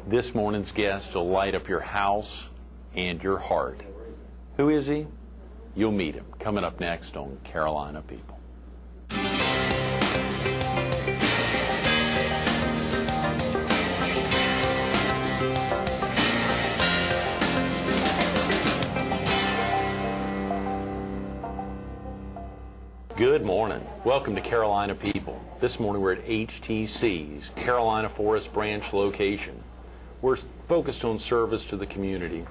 This morning's guest will light up your house and your heart. Who is he? You'll meet him coming up next on Carolina People. Good morning. Welcome to Carolina People. This morning we're at HTC's Carolina Forest Branch location. We're focused on service to the community,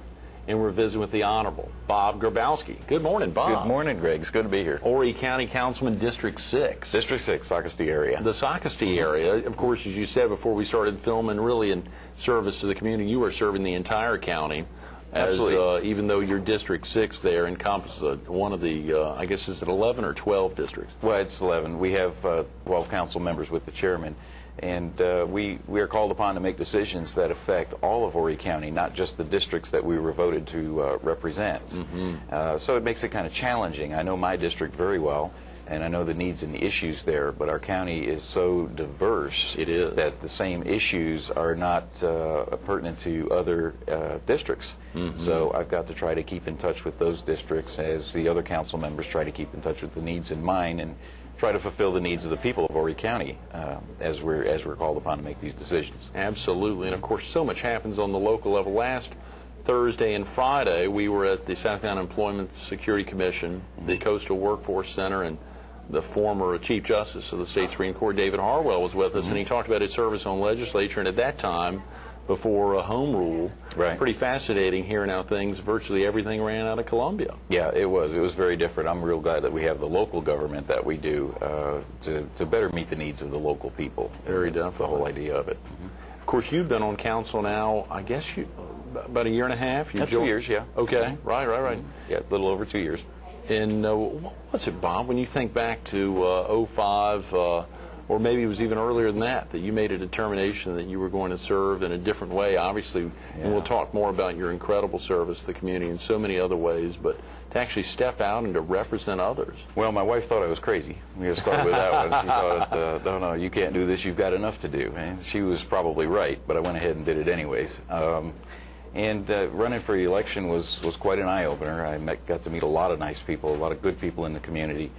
and we're visiting with the Honorable Bob Grabowski. Good morning, Bob. Good morning, Greg. It's good to be here. Horry County Councilman, District 6. District 6, Socastee area. The Socastee area, of course, as you said before we started filming, really in service to the community. You are serving the entire county. Absolutely. Even though your District 6 there encompasses one of the, I guess, is it 11 or 12 districts? Well, it's 11. We have 12 council members with the chairman, and we are called upon to make decisions that affect all of Horry County, not just the districts that we were voted to represent. Mm-hmm. So it makes it kind of challenging. I know my district very well, and I know the needs and the issues there, but our county is so diverse that the same issues are not pertinent to other districts. Mm-hmm. So I've got to try to keep in touch with those districts as the other council members try to keep in touch with the needs in mine and try to fulfill the needs of the people of Horry County as we're called upon to make these decisions. Absolutely, and of course so much happens on the local level. Last Thursday and Friday we were at the South Carolina Employment Security Commission, the Coastal Workforce Center, and the former Chief Justice of the State Supreme Court, David Harwell, was with us, and he talked about his service on legislature, and at that time, before home rule, pretty fascinating hearing how things, virtually everything ran out of Columbia. Yeah, it was. It was very different. I'm real glad that we have the local government that we do to better meet the needs of the local people. Very definitely. That's the whole idea of it. Of course, you've been on council now, I guess, about a year and a half? 2 years, yeah. Okay, right. Yeah, a little over 2 years. And what's it, Bob, when you think back to 05, or maybe it was even earlier than that you made a determination that you were going to serve in a different way, obviously, and we'll talk more about your incredible service to the community in so many other ways, but to actually step out and to represent others. Well, my wife thought I was crazy. We got to start with that one. She thought, no, you can't do this, you've got enough to do. And she was probably right, but I went ahead and did it anyways. And running for election was quite an eye-opener. I got to meet a lot of nice people, a lot of good people in the community,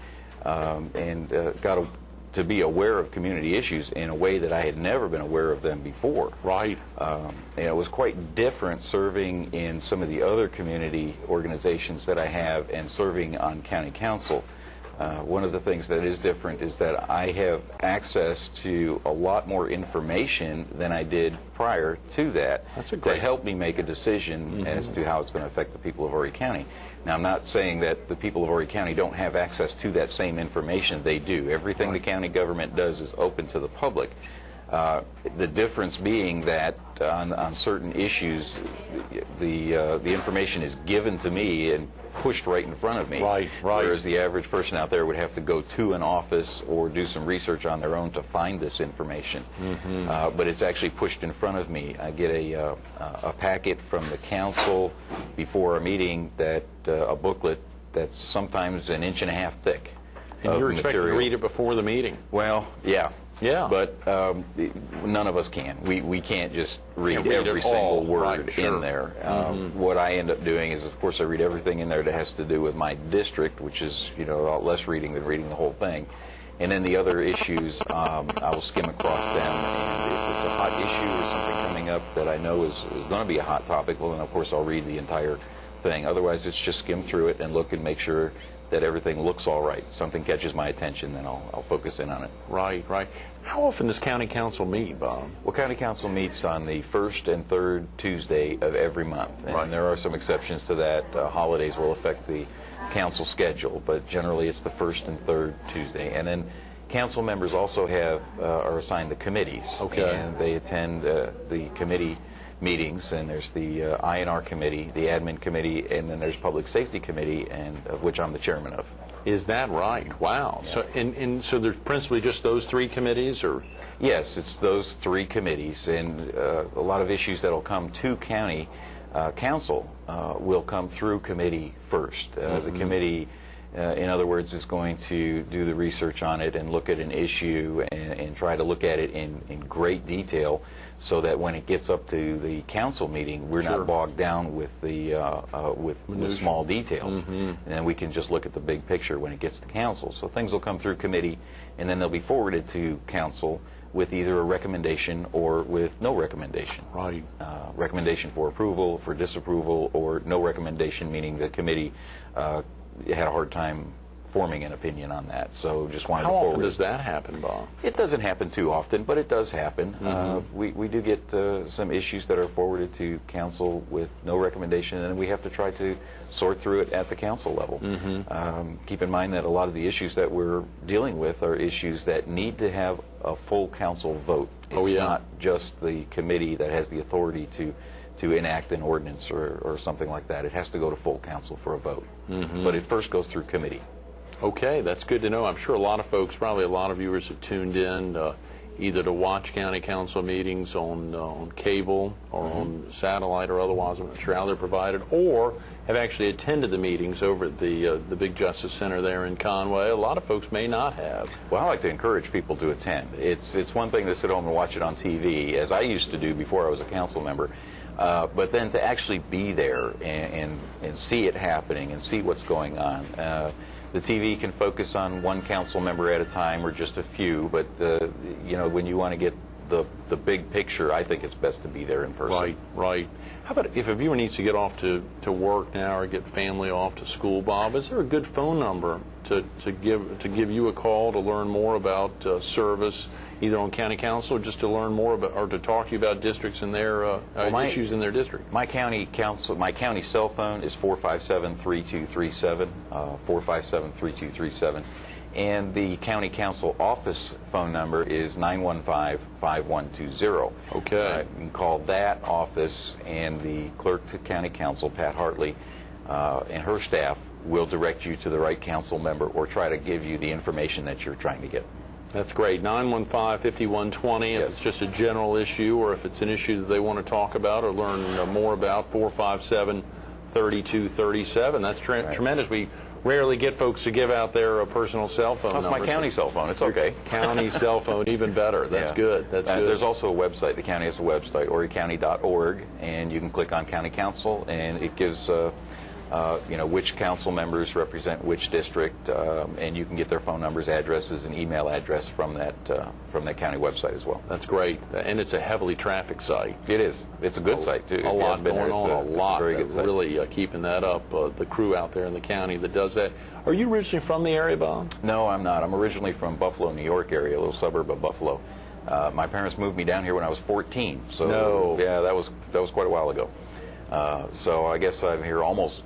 and got to be aware of community issues in a way that I had never been aware of them before. Right. And it was quite different serving in some of the other community organizations that I have and serving on county council. One of the things that is different is that I have access to a lot more information than I did prior to that to help me make a decision as to how it's going to affect the people of Horry County. Now, I'm not saying that the people of Horry County don't have access to that same information. They do. Everything the county government does is open to the public. The difference being that on certain issues, the information is given to me and pushed right in front of me. Right. Whereas the average person out there would have to go to an office or do some research on their own to find this information. But it's actually pushed in front of me. I get a packet from the council before a meeting, that a booklet that's sometimes an inch and a half thick. And you're expected to read it before the meeting. Well, yeah. Yeah. But none of us can. We can't just read every single word in there. What I end up doing is, of course, I read everything in there that has to do with my district, which is, a lot less reading than reading the whole thing. And then the other issues, I will skim across them. And if it's a hot issue or something coming up that I know is going to be a hot topic, well, then, of course, I'll read the entire thing. Otherwise, it's just skim through it and look and make sure that everything looks all right. Something catches my attention, then I'll focus in on it. Right. How often does County Council meet, Bob? Well, County Council meets on the first and third Tuesday of every month. And there are some exceptions to that. Holidays will affect the council schedule, but generally it's the first and third Tuesday. And then council members also are assigned to committees. Okay. And they attend the committee meetings, and there's the I&R committee, the admin committee, and then there's public safety committee, and of which I'm the chairman of. Is that right? Wow. Yeah. So, so there's principally just those three committees, or? Yes, it's those three committees, and a lot of issues that will come to county council will come through committee first. The committee in other words, is going to do the research on it and look at an issue and try to look at it in great detail, so that when it gets up to the council meeting, we're Sure. not bogged down with with small details, and we can just look at the big picture when it gets to council. So things will come through committee, and then they'll be forwarded to council with either a recommendation or with no recommendation. Right. Recommendation for approval, for disapproval, or no recommendation, meaning the committee had a hard time forming an opinion on that. So just wanted How to forward often it. does that happen, Bob? It doesn't happen too often, but it does happen. We do get some issues that are forwarded to council with no recommendation, and we have to try to sort through it at the council level. Keep in mind that a lot of the issues that we're dealing with are issues that need to have a full council vote. It's not just the committee that has the authority to enact an ordinance or something like that. It has to go to full council for a vote. But it first goes through committee. Okay, that's good to know. I'm sure a lot of folks, probably a lot of viewers, have tuned in either to watch county council meetings on cable or on satellite or otherwise. I'm not sure how they're provided, or have actually attended the meetings over at the big Justice Center there in Conway. A lot of folks may not have. Well, I like to encourage people to attend. It's one thing to sit home and watch it on TV, as I used to do before I was a council member. But then to actually be there and see it happening and see what's going on. The TV can focus on one council member at a time or just a few, but you know, when you want to get the big picture, I think it's best to be there in person. Right, right. How about if a viewer needs to get off to work now or get family off to school, Bob, is there a good phone number to give you a call to learn more about service, either on county council or just to learn more about, or to talk to you about districts and their issues in their district? My county cell phone is 457-3237, 457-3237. And the county council office phone number is 915-5120. Okay. You can call that office, and the clerk to county council, Pat Hartley, and her staff will direct you to the right council member or try to give you the information that you're trying to get. That's great. 915-5120 if it's just a general issue, or if it's an issue that they want to talk about or learn more about, 457-3237. That's tremendous. We rarely get folks to give out their personal cell phone That's numbers. my county cell phone. It's okay. County cell phone, even better. That's good. That's good. There's also a website. The county has a website, oricounty.org, and you can click on county council, and it gives you know, which council members represent which district, and you can get their phone numbers, addresses, and email address from that county website as well. That's great, and it's a heavily trafficked site. It is. It's a good site too. A lot going on. A lot. Very good site. Really keeping that up. The crew out there in the county that does that. Are you originally from the area, Bob? No, I'm not. I'm originally from Buffalo, New York area, a little suburb of Buffalo. My parents moved me down here when I was 14. So yeah, that was quite a while ago. So I guess I'm here almost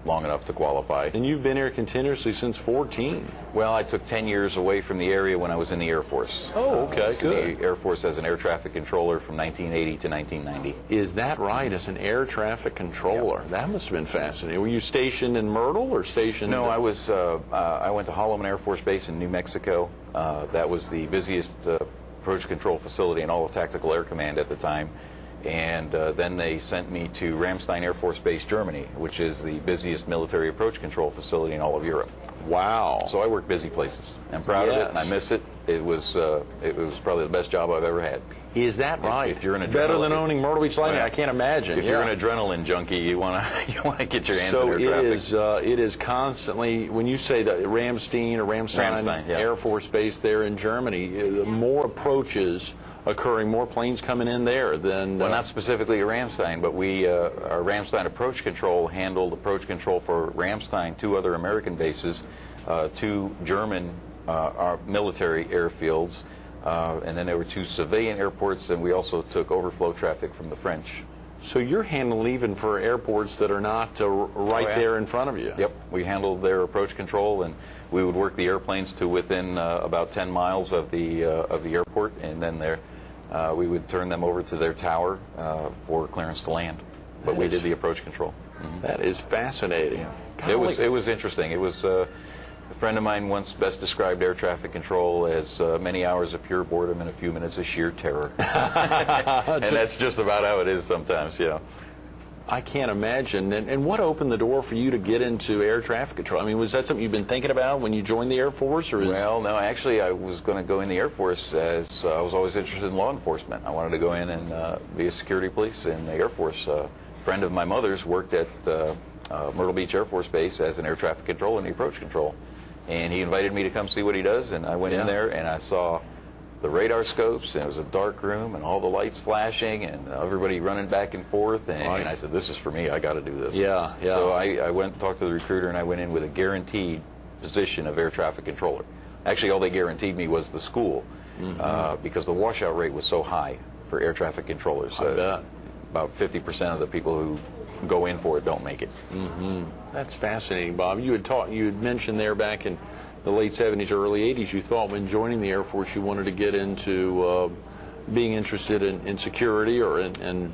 long enough to qualify. And you've been here continuously since 14. Well, I took 10 years away from the area when I was in the Air Force. Oh, okay, good. The Air Force as an air traffic controller from 1980 to 1990. Is that right? As an air traffic controller? Yep. That must have been fascinating. Were you stationed in Myrtle or stationed? No, I was. I went to Holloman Air Force Base in New Mexico. That was the busiest approach control facility in all of Tactical Air Command at the time. And then they sent me to Ramstein Air Force Base, Germany, which is the busiest military approach control facility in all of Europe. Wow. So I work busy places. I'm proud of it, and I miss it. It was probably the best job I've ever had. Is that right? If you're an better than owning Myrtle Beach Lightning, I can't imagine. If you're an adrenaline junkie, you want to get your hands in air traffic. So it is constantly, when you say that Ramstein Air Force Base there in Germany, more approaches occurring, more planes coming in there than... Well, not specifically at Ramstein, but our Ramstein approach control handled approach control for Ramstein, 2 other American bases, 2 German military airfields, and then there were 2 civilian airports, and we also took overflow traffic from the French. So you're handling even for airports that are not there in front of you? Yep, we handled their approach control, and we would work the airplanes to within about 10 miles of the airport, and then we would turn them over to their tower for clearance to land. But we did the approach control. That is fascinating. Yeah. It was interesting. It was a friend of mine once best described air traffic control as many hours of pure boredom and a few minutes of sheer terror. And that's just about how it is sometimes. Yeah. I can't imagine. And what opened the door for you to get into air traffic control? I mean, was that something you've been thinking about when you joined the Air Force? Or Well, no, actually, I was going to go in the Air Force as I was always interested in law enforcement. I wanted to go in and be a security police in the Air Force. A friend of my mother's worked at Myrtle Beach Air Force Base as an air traffic control and approach control. And he invited me to come see what he does, and I went in there and I saw the radar scopes, and it was a dark room, and all the lights flashing, and everybody running back and forth, and I said, this is for me, I got to do this. Yeah, yeah. So I went and talked to the recruiter, and I went in with a guaranteed position of air traffic controller. Actually, all they guaranteed me was the school, because the washout rate was so high for air traffic controllers. I bet. About 50% of the people who go in for it don't make it. That's fascinating, Bob. You had mentioned there back in the late 70s, early 80s, you thought when joining the Air Force you wanted to get into being interested in security or in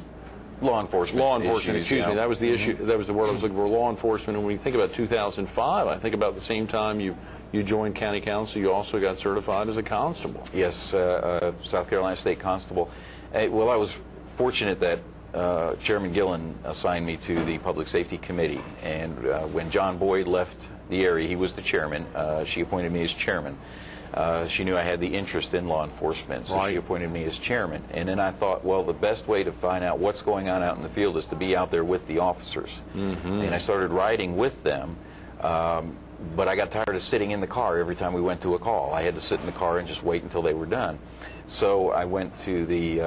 law enforcement. Law enforcement, issues, excuse me. That was the issue. That was the word I was looking for. Law enforcement. And when you think about 2005, I think about the same time you joined county council, you also got certified as a constable. Yes, South Carolina State Constable. Well, I was fortunate that Chairman Gillen assigned me to the Public Safety Committee, and when John Boyd left the area, he was the chairman. She appointed me as chairman. She knew I had the interest in law enforcement, so she appointed me as chairman. And then I thought, well, the best way to find out what's going on out in the field is to be out there with the officers. And I started riding with them, but I got tired of sitting in the car every time we went to a call. I had to sit in the car and just wait until they were done. So I went to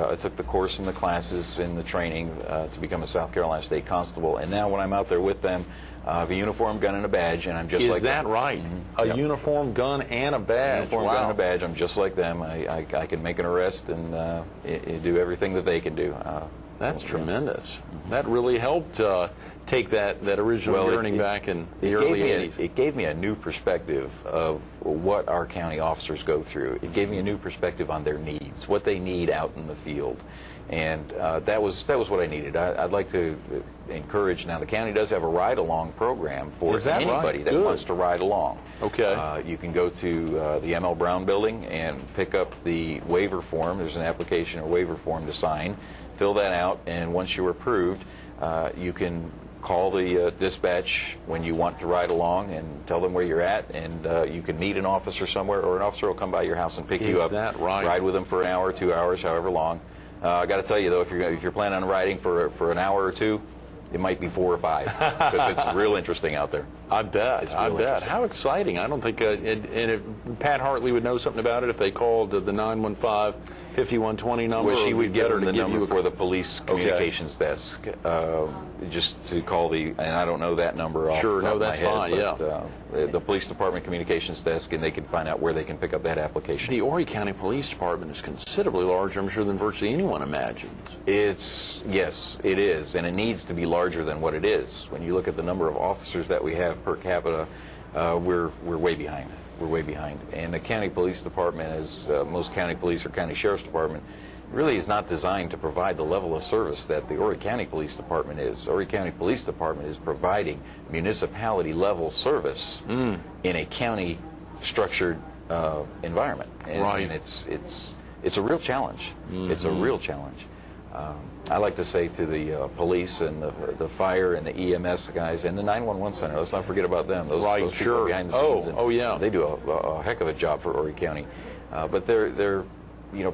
I took the course and the classes and the training to become a South Carolina State Constable. And now when I'm out there with them, I have a uniform, gun, and a badge, and I'm just like them. Is that right? A uniform, gun, and a badge. Uniform, gun, and a badge. I'm just like them. I can make an arrest and do everything that they can do. That's tremendous. That really helped take that original yearning back in the early 80s. It gave me a new perspective of what our county officers go through. It gave me a new perspective on their needs, what they need out in the field. And that was what I needed. I'd like to encourage, now the county does have a ride-along program for anybody that wants to ride along. Okay. You can go to the ML Brown building and pick up the waiver form. There's an application or waiver form to sign. Fill that out, and once you're approved, you can call the dispatch when you want to ride along and tell them where you're at, and you can meet an officer somewhere, or an officer will come by your house and pick you up. Is that right? Ride with them for an hour, 2 hours, however long. I got to tell you though, if you're planning on riding for an hour or two, it might be 4 or 5 because it's real interesting out there. I bet. I bet. How exciting! I don't think Pat Hartley would know something about it if they called the 915-5120 number. Well, she would get the number for the the police communications desk, just to call and I don't know that number off the top of my head, fine. but, the police department communications desk, and they can find out where they can pick up that application. The Horry County Police Department is considerably larger, I'm sure, than virtually anyone imagines. Yes, it is, and it needs to be larger than what it is. When you look at the number of officers that we have per capita, we're way behind. We're way behind. And the county police department, as most county police or county sheriff's department, really is not designed to provide the level of service that the Horry County Police Department is. Horry County Police Department is providing municipality level service in a county structured environment, and it's a real challenge. It's a real challenge. I like to say to the police and the fire and the EMS guys and the 911 center, let's not forget about them. Those people behind the scenes. Oh yeah. They do a heck of a job for Horry County, but they're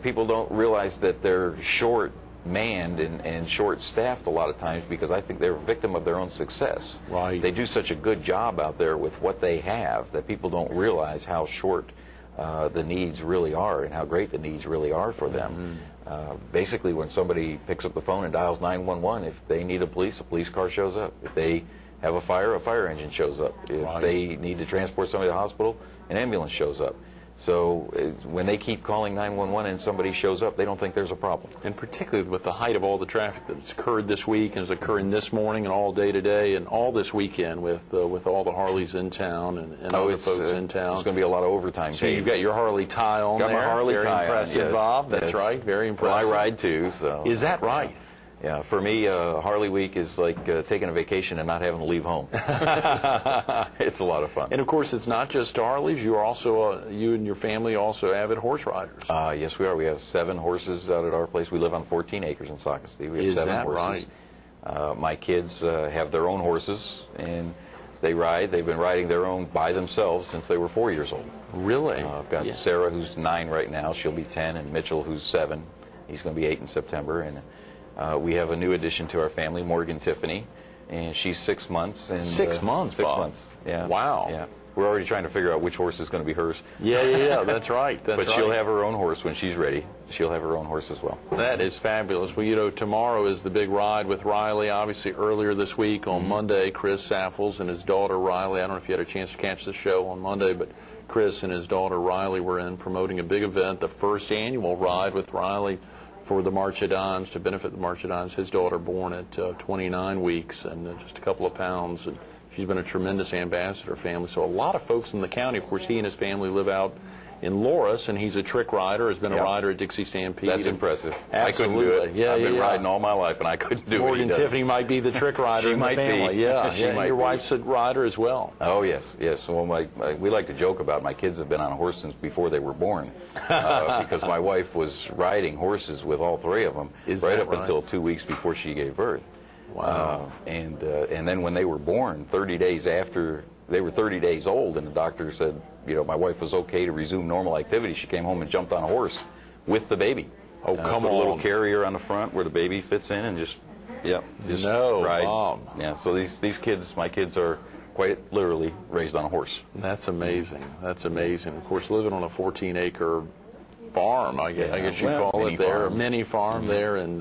people don't realize that they're short-manned and short-staffed a lot of times, because I think they're a victim of their own success. Right. They do such a good job out there with what they have that people don't realize how short the needs really are and how great the needs really are for them. Basically, when somebody picks up the phone and dials 911, if they need a police car shows up. If they have a fire engine shows up. If they need to transport somebody to the hospital, an ambulance shows up. So when they keep calling 911 and somebody shows up, they don't think there's a problem. And particularly with the height of all the traffic that's occurred this week and is occurring this morning and all day today and all this weekend with all the Harleys in town and other folks in town. There's going to be a lot of overtime. So you've got your Harley tie on there. Got my Harley tie on. Very impressive, Bob. That's right. Very impressive. Well, I ride too. So. Is that right? Yeah, for me, Harley Week is like taking a vacation and not having to leave home. It's a lot of fun. And of course, it's not just Harleys. You are also, you and your family are also avid horse riders. Yes, we are. We have 7 horses out at our place. We live on 14 acres in Socastee. We have 7 horses. Is that right? My kids have their own horses, and they ride. They've been riding their own by themselves since they were 4 years old. Really? I've got Sarah, who's 9 right now. She'll be 10, and Mitchell, who's 7. He's going to be 8 in September. And we have a new addition to our family, Morgan Tiffany, and she's 6 months. And 6 months, 6 Bob. months. Yeah. Wow. Yeah. We're already trying to figure out which horse is going to be hers. Yeah. That's right. But she'll have her own horse when she's ready. She'll have her own horse as well. That is fabulous. Well, you know, tomorrow is the big ride with Riley. Obviously, earlier this week on Monday, Chris Saffels and his daughter Riley. I don't know if you had a chance to catch the show on Monday, but Chris and his daughter Riley were in promoting a big event, the first annual ride with Riley for the March of Dimes, to benefit the March of Dimes. His daughter born at 29 weeks and just a couple of pounds. And she's been a tremendous ambassador family. So a lot of folks in the county, of course, he and his family live out in Loris, and he's a trick rider, has been a rider at Dixie Stampede. That's impressive. Absolutely. I couldn't do it. Yeah, I've been riding all my life, and I couldn't do Morgan what he does. Tiffany might be the trick rider She in the might family. be. Yeah, She might your be. wife's a rider as well. Oh, yes. Well, we like to joke about my kids have been on a horse since before they were born, because my wife was riding horses with all 3 of them right up until 2 weeks before she gave birth. Wow. And then when they were born, 30 days after they were 30 days old, and the doctor said, you know, my wife was okay to resume normal activity, she came home and jumped on a horse with the baby. Oh, come put on. a little carrier on the front where the baby fits in, and just No, ride. Bob. Yeah, so these kids, my kids, are quite literally raised on a horse. That's amazing. That's amazing. Of course, living on a 14-acre farm, I guess you call it there, a mini farm there in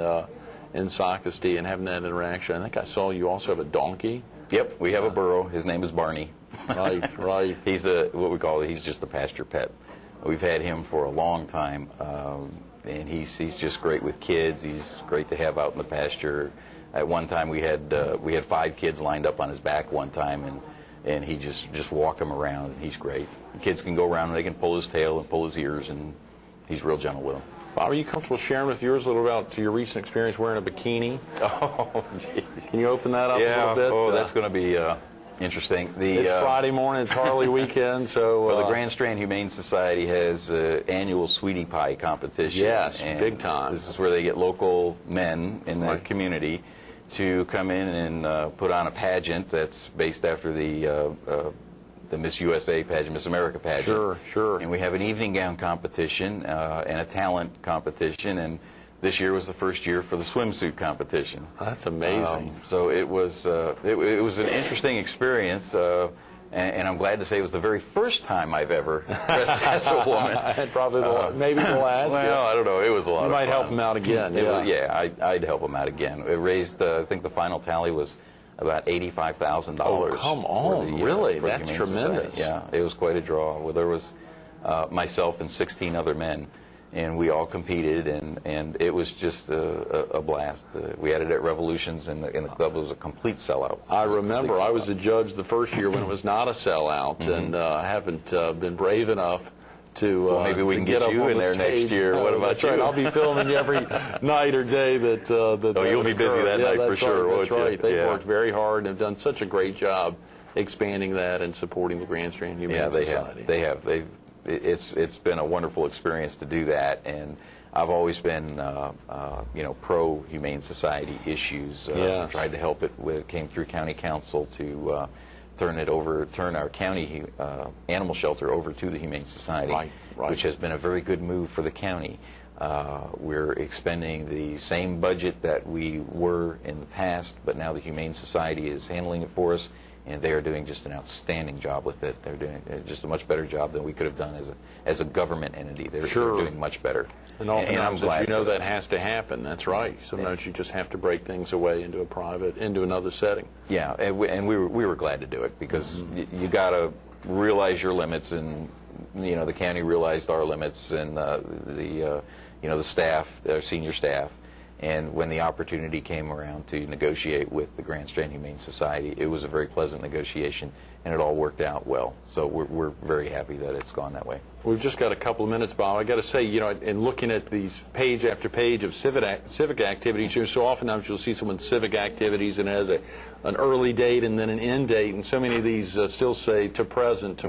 Socastee, and having that interaction. I think I saw you also have a donkey. Yep, we have a burro. His name is Barney. Right. He's he's just a pasture pet. We've had him for a long time, and he's just great with kids. He's great to have out in the pasture. At one time, we had 5 kids lined up on his back one time, and he just walk them around, and he's great. The kids can go around and they can pull his tail and pull his ears, and he's real gentle with them. Bob, are you comfortable sharing with yours a little about your recent experience wearing a bikini? Oh, jeez. Can you open that up a little bit? Oh, that's going to be interesting. It's Friday morning. It's Harley weekend, so well, the Grand Strand Humane Society has an annual sweetie pie competition. Yes, and big time. This is where they get local men in the community to come in and put on a pageant that's based after the Miss USA pageant, Miss America pageant. Sure. And we have an evening gown competition and a talent competition, and this year was the first year for the swimsuit competition. That's amazing. So it was an interesting experience, and I'm glad to say it was the very first time I've ever dressed as a woman. And probably maybe the last. Well, I don't know. It was a lot of fun. You might help him out again. I'd help him out again. It raised, I think the final tally was about $85,000. Oh, come on. Really? That's tremendous. Society. Yeah, it was quite a draw. Well, there was myself and 16 other men, and we all competed, and it was just a blast. We had it at Revolutions, and the club was a complete sellout. I remember I was a judge the first year when it was not a sellout, and I haven't been brave enough to well, maybe we can get you in there next year. What about that's you? Right. I'll be filming every night or day that. Oh, you'll be busy that night for sure. That's right. They've worked Yeah. very hard and have done such a great job expanding that and supporting the Grand Strand Humane Society. They have. It's been a wonderful experience to do that, and I've always been pro Humane Society issues. Yes. Tried to help it. Came through County Council to turn our county animal shelter over to the Humane Society, right. which has been a very good move for the county. We're expending the same budget that we were in the past, but now the Humane Society is handling it for us, and they are doing just an outstanding job with it. They're doing just a much better job than we could have done as a government entity. They're doing much better. And oftentimes, that has to happen. That's right. Sometimes you just have to break things away into another setting. Yeah, and we were glad to do it, because you got to realize your limits, and the county realized our limits, and the staff, our senior staff. And when the opportunity came around to negotiate with the Grand Strand Humane Society, it was a very pleasant negotiation, and it all worked out well. So we're very happy that it's gone that way. We've just got a couple of minutes, Bob. I got to say, you know, in looking at these page after page of civic activities, you know, so oftentimes you'll see someone's civic activities and it has an early date and then an end date, and so many of these still say to present,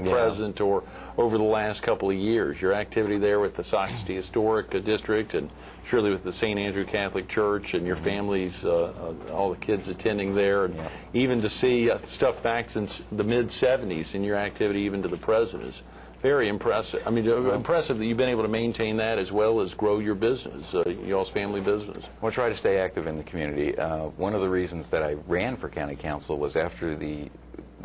or over the last couple of years. Your activity there with the Socastee Historic District and surely with the St. Andrew Catholic Church and your families, all the kids attending there, and even to see stuff back since the mid-'70s in your activity even to the present is very impressive. I mean, impressive that you've been able to maintain that as well as grow your business, y'all's family business. We'll try to stay active in the community. One of the reasons that I ran for county council was after the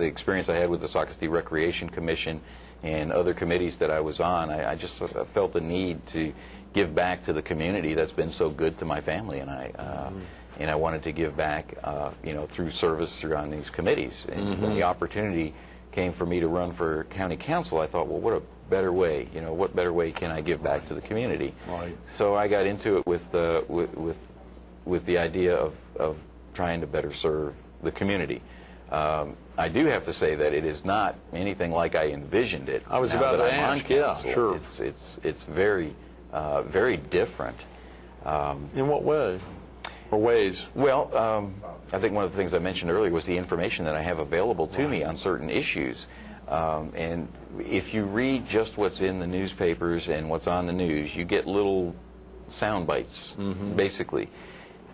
experience I had with the Socastee Recreation Commission and other committees that I was on. I just felt the need to give back to the community that's been so good to my family, and I wanted to give back, you know, through service on these committees. And when the opportunity came for me to run for county council, I thought, well, what a better way, you know, what better way can I give back to the community? Right. So I got into it with the idea of trying to better serve the community. I do have to say that it is not anything like I envisioned it. I was about to ask, yeah, sure. It's very, very different. In what way? Or ways? Well, I think one of the things I mentioned earlier was the information that I have available to me on certain issues. And if you read just what's in the newspapers and what's on the news, you get little sound bites, basically.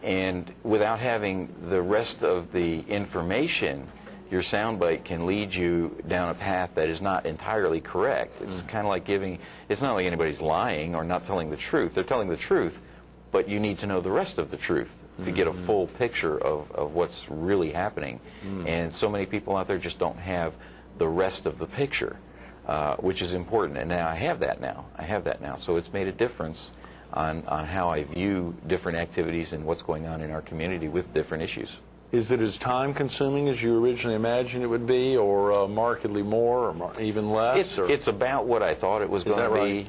And without having the rest of the information, your soundbite can lead you down a path that is not entirely correct. It's kind of like it's not like anybody's lying or not telling the truth. They're telling the truth, but you need to know the rest of the truth to get a full picture of what's really happening. And so many people out there just don't have the rest of the picture, which is important. And now I have that now. So it's made a difference on how I view different activities and what's going on in our community with different issues. Is it as time-consuming as you originally imagined it would be, or markedly more, or even less? It's about what I thought it was going to be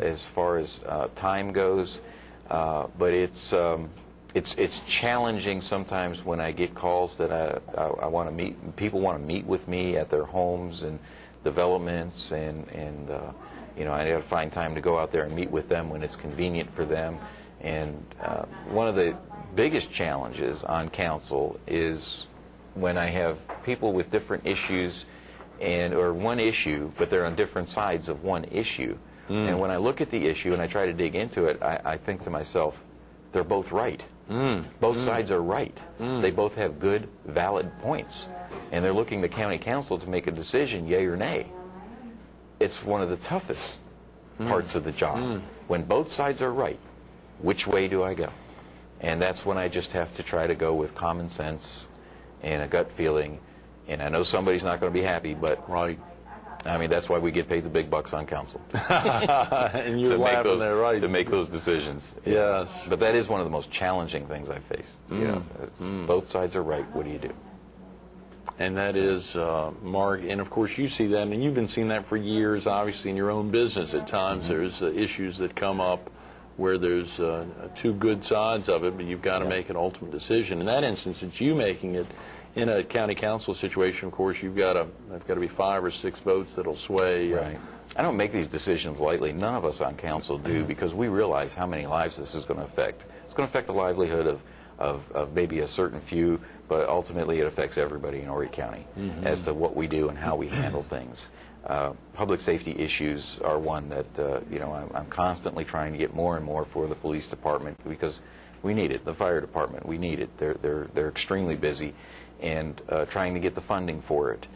as far as time goes, but it's challenging sometimes when I get calls that I want to meet. People want to meet with me at their homes and developments, and you know, I got to find time to go out there and meet with them when it's convenient for them. And one of the biggest challenges on council is when I have people with different issues or one issue, but they're on different sides of one issue. And when I look at the issue and I try to dig into it, I think to myself, they're both right. Both sides are right. They both have good, valid points. And they're looking to county council to make a decision, yay or nay. It's one of the toughest parts of the job. When both sides are right, which way do I go? And that's when I just have to try to go with common sense and a gut feeling. And I know somebody's not going to be happy, but I mean, that's why we get paid the big bucks on council. And you're laughing there, right? To make those decisions. Yes. But that is one of the most challenging things I've faced. You know, both sides are right. What do you do? And that is, Mark, and of course you see that, and you've been seeing that for years, obviously, in your own business. At times there's issues that come up where there's two good sides of it, but you've got to make an ultimate decision. In that instance, it's you making it. In a county council situation, of course, there've got to be 5 or 6 votes that'll sway. Right. I don't make these decisions lightly. None of us on council do, because we realize how many lives this is going to affect. It's going to affect the livelihood of maybe a certain few, but ultimately it affects everybody in Horry County as to what we do and how we handle things. Public safety issues are one that you know, I'm constantly trying to get more and more for the police department, because we need it. The fire department, we need it. They're extremely busy, and trying to get the funding for it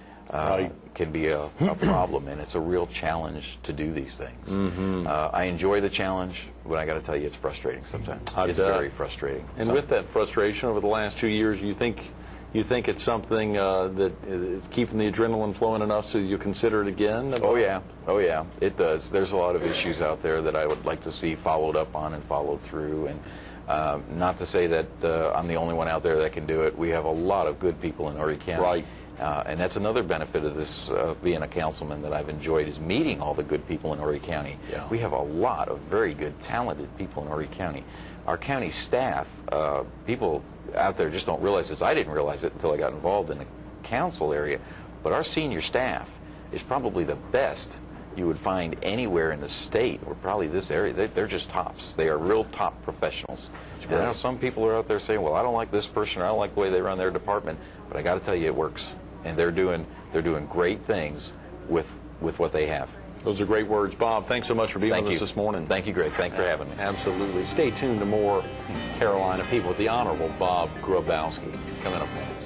can be a problem, and it's a real challenge to do these things. I enjoy the challenge, but I got to tell you, it's frustrating sometimes. It's very frustrating. And with that frustration over the last 2 years, you think it's something that is keeping the adrenaline flowing enough so you consider it again? Oh yeah, it does. There's a lot of issues out there that I would like to see followed up on and followed through, and not to say that I'm the only one out there that can do it. We have a lot of good people in Horry County. Right. And that's another benefit of this being a councilman that I've enjoyed, is meeting all the good people in Horry County. Yeah. We have a lot of very good, talented people in Horry County. Our county staff, people out there just don't realize this. I didn't realize it until I got involved in the council area, but our senior staff is probably the best you would find anywhere in the state, or probably this area. They're just tops. They are real top professionals. And I know some people are out there saying, well, I don't like this person, or I don't like the way they run their department, but I got to tell you, it works. And they're doing great things with what they have. Those are great words. Bob, thanks so much for being with us this morning. Thank you, Greg. Thanks for having me. Absolutely. Stay tuned to more Carolina People with the Honorable Bob Grabowski coming up next.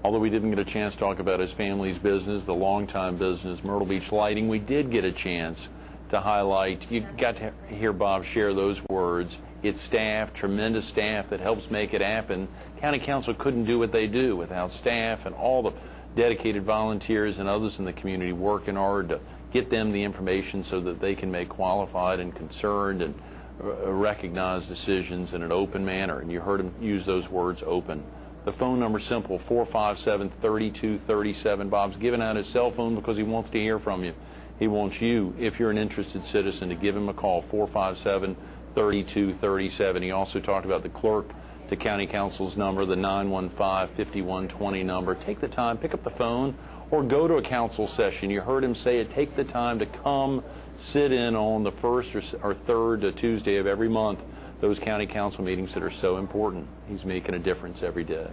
Although we didn't get a chance to talk about his family's business, the longtime business, Myrtle Beach Lighting, we did get a chance to highlight. You got to hear Bob share those words. It's staff, tremendous staff that helps make it happen. County Council couldn't do what they do without staff and all the dedicated volunteers and others in the community working hard to get them the information so that they can make qualified and concerned and recognized decisions in an open manner. And you heard him use those words, open. The phone number's simple, 457-3237. Bob's giving out his cell phone because he wants to hear from you. He wants you, if you're an interested citizen, to give him a call, 457-3237. He also talked about the clerk to County Council's number, the 915-5120 number. Take the time, pick up the phone, or go to a council session. You heard him say it. Take the time to come sit in on the first or third Tuesday of every month, those county council meetings that are so important. He's making a difference every day.